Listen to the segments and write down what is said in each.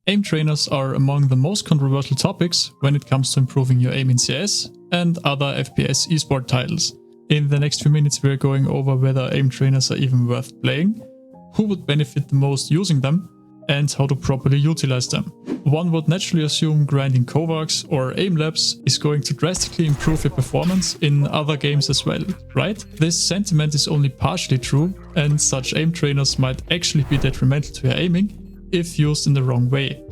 Aim trainers are among the most controversial topics when it comes to improving your aim in CS and other FPS esport titles. In the next few minutes we are going over whether aim trainers are even worth playing, who would benefit the most using them, and how to properly utilize them. One would naturally assume grinding Kovaaks or Aimlabs is going to drastically improve your performance in other games as well, right? This sentiment is only partially true, and such aim trainers might actually be detrimental to your aiming if used in the wrong way.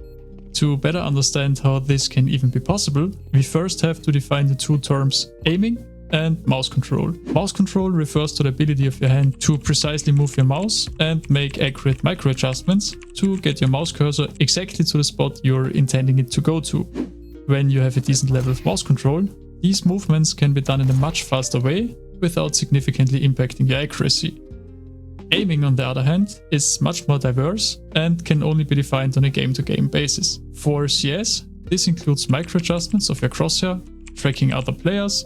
To better understand how this can even be possible, we first have to define the two terms aiming and mouse control. Mouse control refers to the ability of your hand to precisely move your mouse and make accurate micro adjustments to get your mouse cursor exactly to the spot you're intending it to go to. When you have a decent level of mouse control, these movements can be done in a much faster way without significantly impacting your accuracy. Aiming, on the other hand, is much more diverse and can only be defined on a game-to-game basis. For CS, this includes micro adjustments of your crosshair, tracking other players,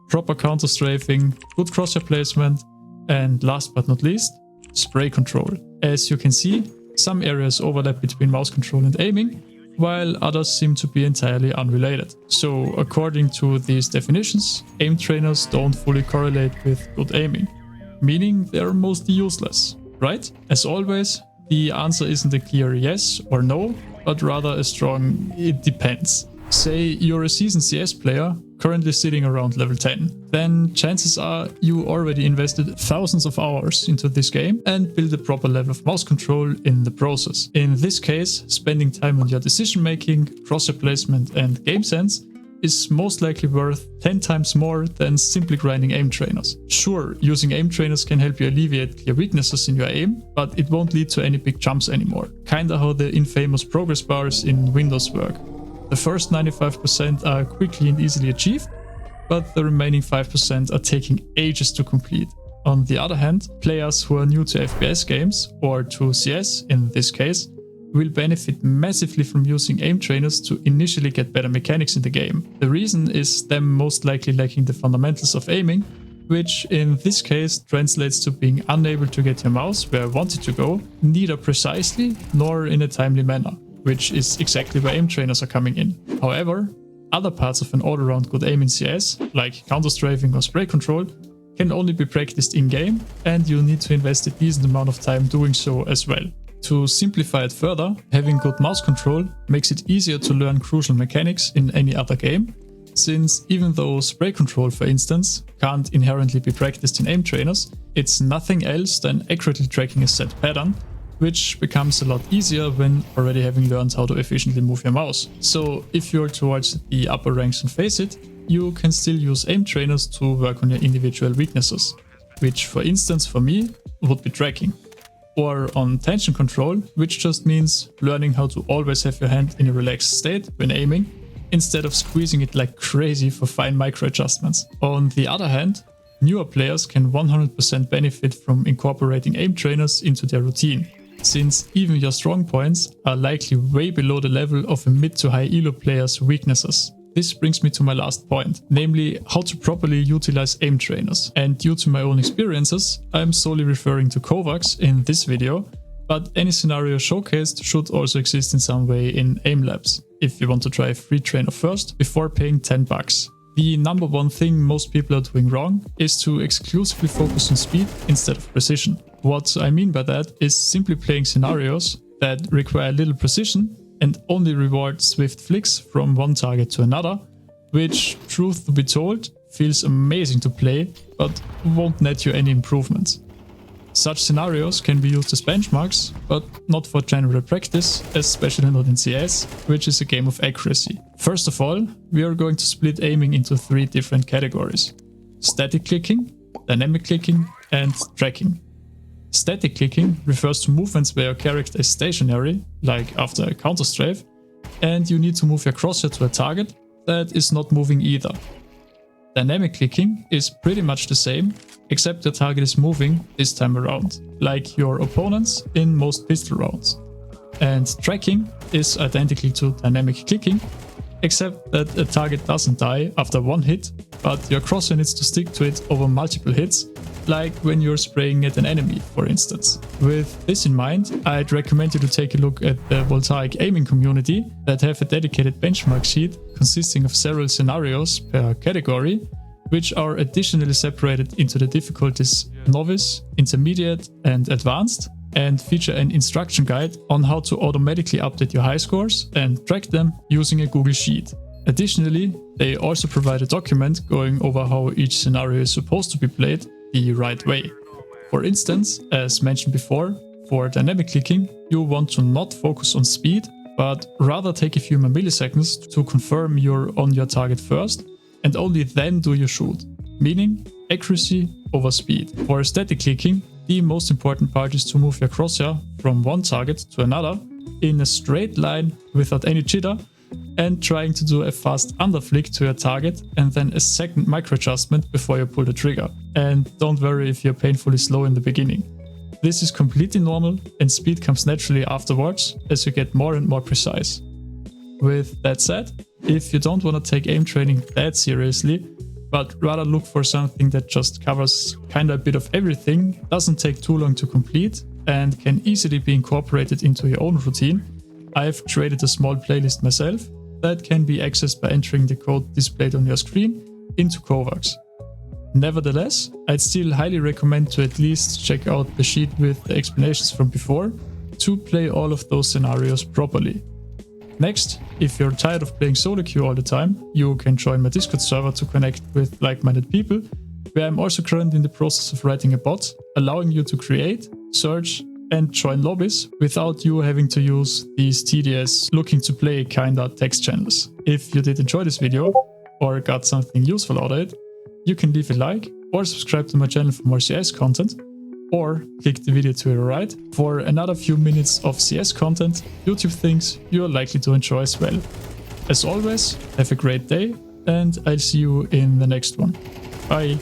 proper counter strafing, good crosshair placement, and last but not least, spray control. As you can see, some areas overlap between mouse control and aiming, while others seem to be entirely unrelated. So according to these definitions, aim trainers don't fully correlate with good aiming, meaning they're mostly useless, right? As always, the answer isn't a clear yes or no, but rather a strong it depends. Say you're a seasoned CS player, currently sitting around level 10. Then chances are you already invested thousands of hours into this game and built a proper level of mouse control in the process. In this case, spending time on your decision making, crosshair placement and game sense is most likely worth 10 times more than simply grinding aim trainers. Sure, using aim trainers can help you alleviate clear weaknesses in your aim, but it won't lead to any big jumps anymore. Kinda how the infamous progress bars in Windows work. The first 95% are quickly and easily achieved, but the remaining 5% are taking ages to complete. On the other hand, players who are new to FPS games, or to CS in this case, will benefit massively from using aim trainers to initially get better mechanics in the game. The reason is them most likely lacking the fundamentals of aiming, which in this case translates to being unable to get your mouse where you want it to go, neither precisely nor in a timely manner, which is exactly where aim trainers are coming in. However, other parts of an all-around good aim in CS, like counter-strafing or spray control, can only be practiced in-game, and you'll need to invest a decent amount of time doing so as well. To simplify it further, having good mouse control makes it easier to learn crucial mechanics in any other game, since even though spray control, for instance, can't inherently be practiced in aim trainers, it's nothing else than accurately tracking a set pattern, which becomes a lot easier when already having learned how to efficiently move your mouse. So if you're towards the upper ranks and face it, you can still use aim trainers to work on your individual weaknesses, which for instance for me would be tracking. Or on tension control, which just means learning how to always have your hand in a relaxed state when aiming, instead of squeezing it like crazy for fine micro adjustments. On the other hand, newer players can 100% benefit from incorporating aim trainers into their routine, since even your strong points are likely way below the level of a mid to high elo player's weaknesses. This brings me to my last point, namely how to properly utilize aim trainers. And due to my own experiences, I'm solely referring to Kovaaks in this video, but any scenario showcased should also exist in some way in Aimlabs, if you want to try a free trainer first before paying $10. The number one thing most people are doing wrong is to exclusively focus on speed instead of precision. What I mean by that is simply playing scenarios that require little precision and only reward swift flicks from one target to another, which, truth to be told, feels amazing to play, but won't net you any improvements. Such scenarios can be used as benchmarks, but not for general practice, especially not in CS, which is a game of accuracy. First of all, we are going to split aiming into 3 different categories: static clicking, dynamic clicking, and tracking. Static clicking refers to movements where your character is stationary, like after a counter strafe, and you need to move your crosshair to a target that is not moving either. Dynamic clicking is pretty much the same, except the target is moving this time around, like your opponents in most pistol rounds. And tracking is identical to dynamic clicking, except that a target doesn't die after one hit, but your crosshair needs to stick to it over multiple hits, like when you're spraying at an enemy, for instance. With this in mind, I'd recommend you to take a look at the Voltaic aiming community that have a dedicated benchmark sheet consisting of several scenarios per category, which are additionally separated into the difficulties Novice, Intermediate and Advanced, and feature an instruction guide on how to automatically update your high scores and track them using a Google Sheet. Additionally, they also provide a document going over how each scenario is supposed to be played the right way. For instance, as mentioned before, for dynamic clicking, you want to not focus on speed, but rather take a few more milliseconds to confirm you're on your target first, and only then do your shoot, meaning accuracy over speed. For static clicking, the most important part is to move your crosshair from one target to another in a straight line without any jitter, and trying to do a fast underflick to your target and then a second micro adjustment before you pull the trigger. And don't worry if you're painfully slow in the beginning. This is completely normal and speed comes naturally afterwards as you get more and more precise. With that said, if you don't want to take aim training that seriously, but rather look for something that just covers kinda a bit of everything, doesn't take too long to complete, and can easily be incorporated into your own routine, I've created a small playlist myself that can be accessed by entering the code displayed on your screen into Kovaaks. Nevertheless, I'd still highly recommend to at least check out the sheet with the explanations from before to play all of those scenarios properly. Next, if you're tired of playing solo queue all the time, you can join my Discord server to connect with like-minded people, where I'm also currently in the process of writing a bot, allowing you to create, search, and join lobbies without you having to use these tedious looking to play kinda text channels. If you did enjoy this video or got something useful out of it, you can leave a like or subscribe to my channel for more CS content, or click the video to your right for another few minutes of CS content YouTube thinks you're likely to enjoy as well. As always, have a great day and I'll see you in the next one. Bye!